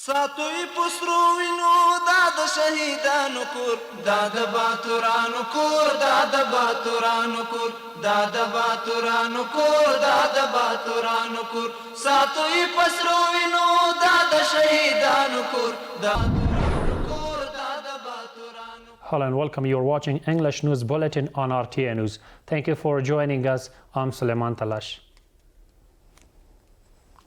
ساتوی پسروینو داد شهیدانو کور داد باتورانو کور داد باتورانو کور داد باتورانو کور داد باتورانو کور ساتوی پسروینو داد شهیدانو کور داد کور داد باتورانو. Hello and welcome. You're watching English News Bulletin on RTA News. Thank you for joining us. I'm Suleiman Talash.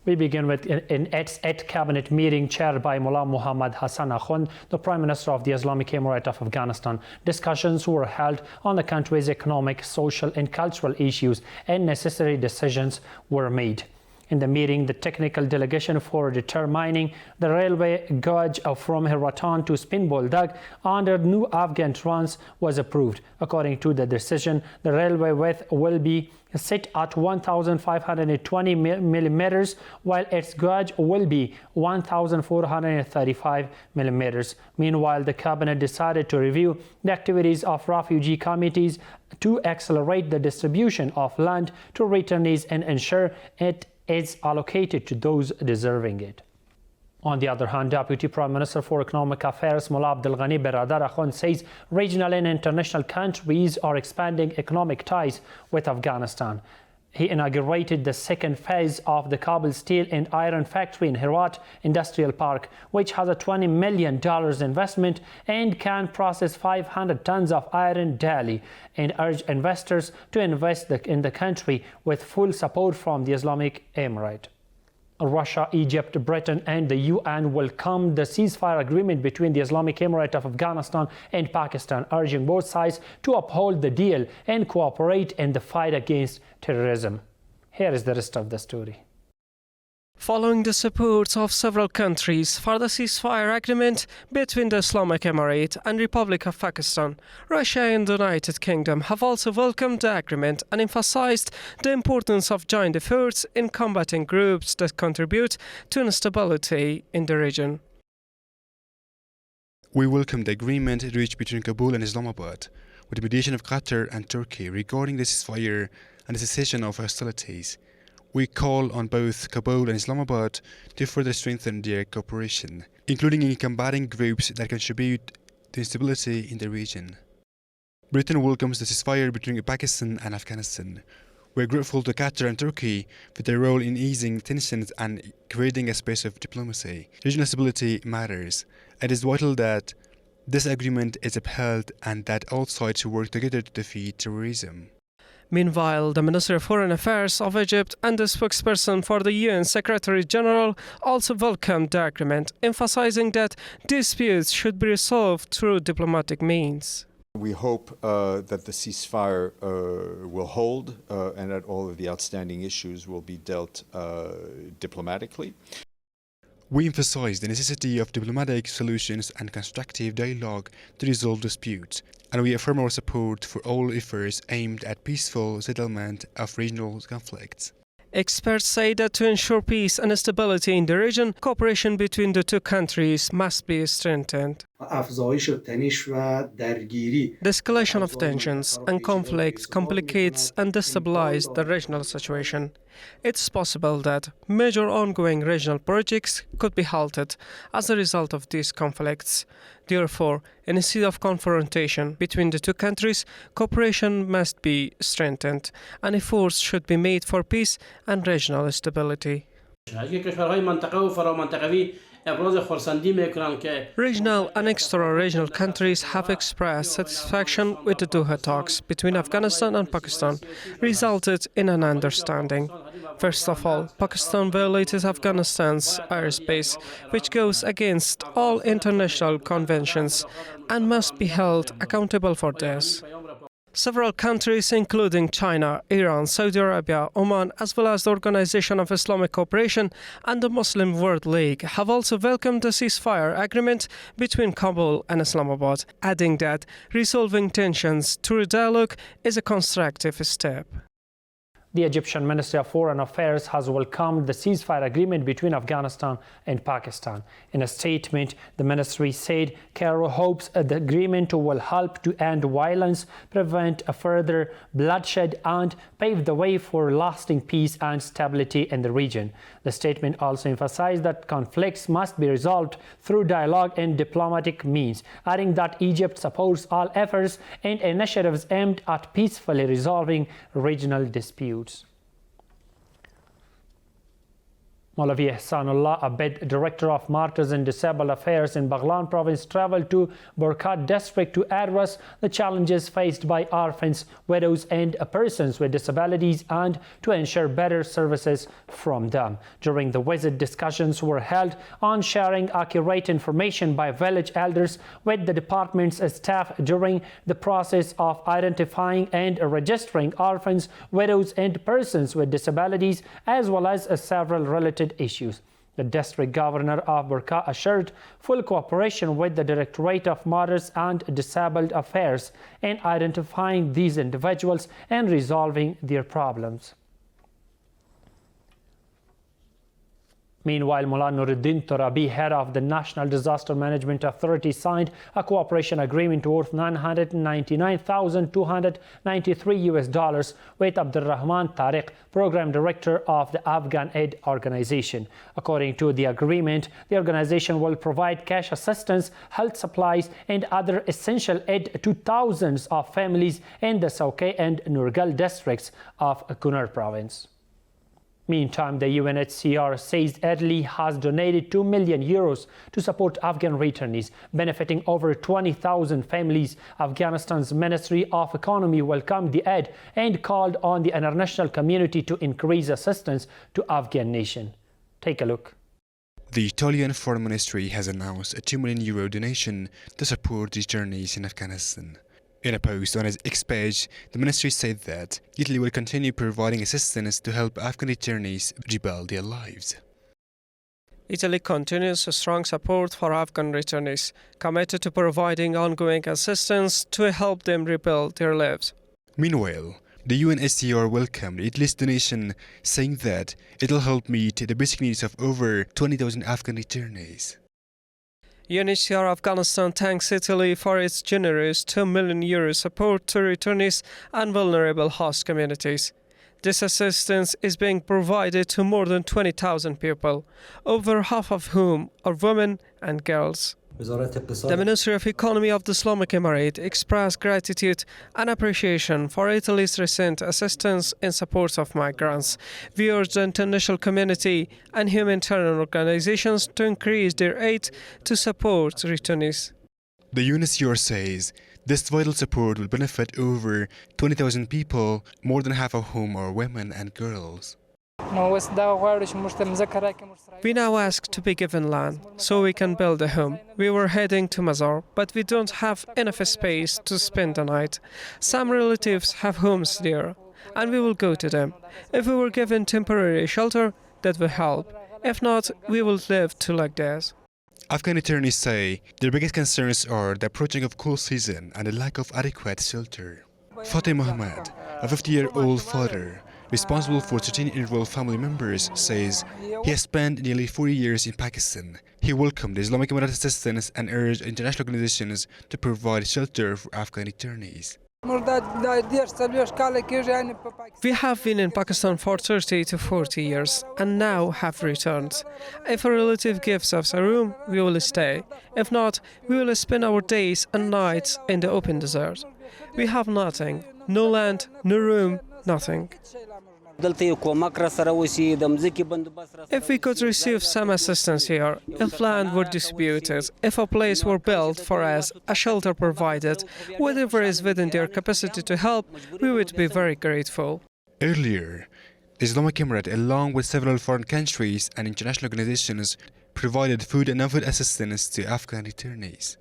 We begin with an eighth cabinet meeting chaired by Mullah Muhammad Hassan Akhund, the Prime Minister of the Islamic Emirate of Afghanistan. Discussions were held on the country's economic, social and cultural issues, and necessary decisions were made. In the meeting, the technical delegation for determining the railway gauge from Hiratan to Spin Boldag under new Afghan trans was approved. According to the decision, the railway width will be set at 1,520 millimeters, while its gauge will be 1,435 millimeters. Meanwhile, the cabinet decided to review the activities of refugee committees to accelerate the distribution of land to returnees and ensure it is allocated to those deserving it. On the other hand, Deputy Prime Minister for Economic Affairs Mullah Abdul Ghani Biradar Akhund says regional and international countries are expanding economic ties with Afghanistan. He inaugurated the second phase of the Kabul Steel and Iron Factory in Herat Industrial Park, which has a $20 million investment and can process 500 tons of iron daily, and urged investors to invest in the country with full support from the Islamic Emirate. Russia, Egypt, Britain and the UN welcomed the ceasefire agreement between the Islamic Emirate of Afghanistan and Pakistan, urging both sides to uphold the deal and cooperate in the fight against terrorism. Here is the rest of the story. Following the support of several countries for the ceasefire agreement between the Islamic Emirate and Republic of Pakistan, Russia and the United Kingdom have also welcomed the agreement and emphasized the importance of joint efforts in combating groups that contribute to instability in the region. We welcome the agreement reached between Kabul and Islamabad, with the mediation of Qatar and Turkey regarding the ceasefire and the cessation of hostilities. We call on both Kabul and Islamabad to further strengthen their cooperation, including in combating groups that contribute to instability in the region. Britain welcomes the ceasefire between Pakistan and Afghanistan. We are grateful to Qatar and Turkey for their role in easing tensions and creating a space of diplomacy. Regional stability matters. It is vital that this agreement is upheld and that all sides work together to defeat terrorism. Meanwhile, the Minister of Foreign Affairs of Egypt and the spokesperson for the UN Secretary General also welcomed the agreement, emphasizing that disputes should be resolved through diplomatic means. We hope that the ceasefire will hold and that all of the outstanding issues will be dealt diplomatically. We emphasize the necessity of diplomatic solutions and constructive dialogue to resolve disputes, and we affirm our support for all efforts aimed at peaceful settlement of regional conflicts. Experts say that to ensure peace and stability in the region, cooperation between the two countries must be strengthened. The escalation of tensions and conflicts complicates and destabilizes the regional situation. It's possible that major ongoing regional projects could be halted as a result of these conflicts. Therefore, instead of confrontation between the two countries, cooperation must be strengthened and efforts should be made for peace and regional stability. Regional and extra-regional countries have expressed satisfaction with the Doha talks between Afghanistan and Pakistan, resulted in an understanding. First of all, Pakistan violated Afghanistan's airspace, which goes against all international conventions and must be held accountable for this. Several countries, including China, Iran, Saudi Arabia, Oman, as well as the Organization of Islamic Cooperation and the Muslim World League, have also welcomed the ceasefire agreement between Kabul and Islamabad, adding that resolving tensions through dialogue is a constructive step. The Egyptian Ministry of Foreign Affairs has welcomed the ceasefire agreement between Afghanistan and Pakistan. In a statement, the ministry said Cairo hopes the agreement will help to end violence, prevent a further bloodshed, and pave the way for lasting peace and stability in the region. The statement also emphasized that conflicts must be resolved through dialogue and diplomatic means, adding that Egypt supports all efforts and initiatives aimed at peacefully resolving regional disputes. Maulavi Ihsanullah Abed, Director of Martyrs and Disabled Affairs in Baghlan Province, traveled to Burkat district to address the challenges faced by orphans, widows and persons with disabilities and to ensure better services from them. During the visit, discussions were held on sharing accurate information by village elders with the department's staff during the process of identifying and registering orphans, widows and persons with disabilities, as well as several related issues. The district governor of Burqa assured full cooperation with the Directorate of Martyrs and Disabled Affairs in identifying these individuals and resolving their problems. Meanwhile, Mullah Nuruddin Torabi, head of the National Disaster Management Authority, signed a cooperation agreement worth $999,293 with Abdurrahman Tariq, Program Director of the Afghan Aid Organization. According to the agreement, the organization will provide cash assistance, health supplies, and other essential aid to thousands of families in the Sauqay and Nurgal districts of Kunar province. Meantime, the UNHCR says Italy has donated €2 million to support Afghan returnees, benefiting over 20,000 families. Afghanistan's Ministry of Economy welcomed the aid and called on the international community to increase assistance to Afghan nation. Take a look. The Italian Foreign Ministry has announced a €2 million donation to support these journeys in Afghanistan. In a post on its X page, the ministry said that Italy will continue providing assistance to help Afghan returnees rebuild their lives. Italy continues strong support for Afghan returnees, committed to providing ongoing assistance to help them rebuild their lives. Meanwhile, the UNHCR welcomed Italy's donation, saying that it will help meet the basic needs of over 20,000 Afghan returnees. UNHCR Afghanistan thanks Italy for its generous €2 million support to returnees and vulnerable host communities. This assistance is being provided to more than 20,000 people, over half of whom are women and girls. The Ministry of Economy of the Islamic Emirate expressed gratitude and appreciation for Italy's recent assistance in support of migrants. We urge the international community and humanitarian organizations to increase their aid to support returnees. The UNHCR says this vital support will benefit over 20,000 people, more than half of whom are women and girls. We now ask to be given land so we can build a home. We were heading to Mazar, but we don't have enough space to spend the night. Some relatives have homes there, and we will go to them. If we were given temporary shelter, that will help. If not, we will live to like this. Afghan returnees say their biggest concerns are the approaching of cool season and the lack of adequate shelter. Fateh Mohammed, a 50-year-old father, responsible for 13 involved family members, says he has spent nearly 40 years in Pakistan. He welcomed the Islamic Emirate assistance and urged international organizations to provide shelter for Afghan returnees. We have been in Pakistan for 30 to 40 years and now have returned. If a relative gives us a room, we will stay. If not, we will spend our days and nights in the open desert. We have nothing, no land, no room, nothing. If we could receive some assistance here, if land were distributed, if a place were built for us, a shelter provided, whatever is within their capacity to help, we would be very grateful. Earlier, the Islamic Emirate, along with several foreign countries and international organizations, provided food and non-food assistance to Afghan returnees.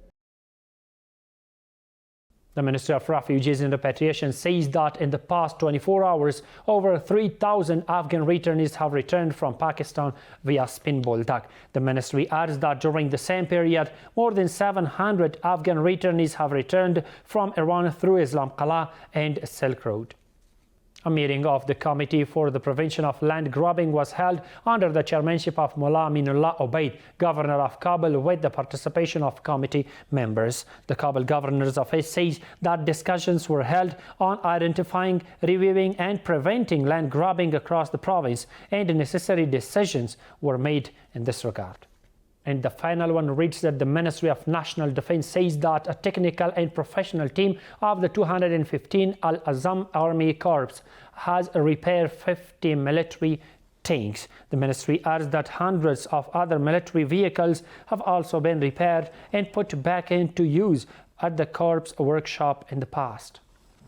The Ministry of Refugees and Repatriation says that in the past 24 hours, over 3,000 Afghan returnees have returned from Pakistan via Spin Boldak. The ministry adds that during the same period, more than 700 Afghan returnees have returned from Iran through Islam Qala and Silk Road. A meeting of the Committee for the Prevention of Land Grabbing was held under the chairmanship of Mullah Aminullah Obaid, Governor of Kabul, with the participation of committee members. The Kabul Governor's Office says that discussions were held on identifying, reviewing and preventing land grabbing across the province, and necessary decisions were made in this regard. And the final one reads that the Ministry of National Defense says that a technical and professional team of the 215 Al-Azam Army Corps has repaired 50 military tanks. The ministry adds that hundreds of other military vehicles have also been repaired and put back into use at the Corps workshop in the past.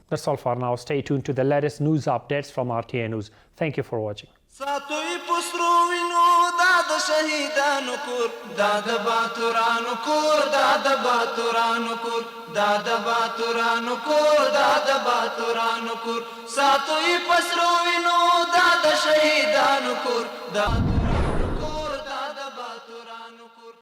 That's all for now. Stay tuned to the latest news updates from RTA News. Thank you for watching. ساتوی پسرو وینو دا د شهیدانو کور دا د باتورانو کور دا د باتورانو کور دا د باتورانو کور دا د باتورانو کور ساتوی پسرو وینو دا د شهیدانو کور دا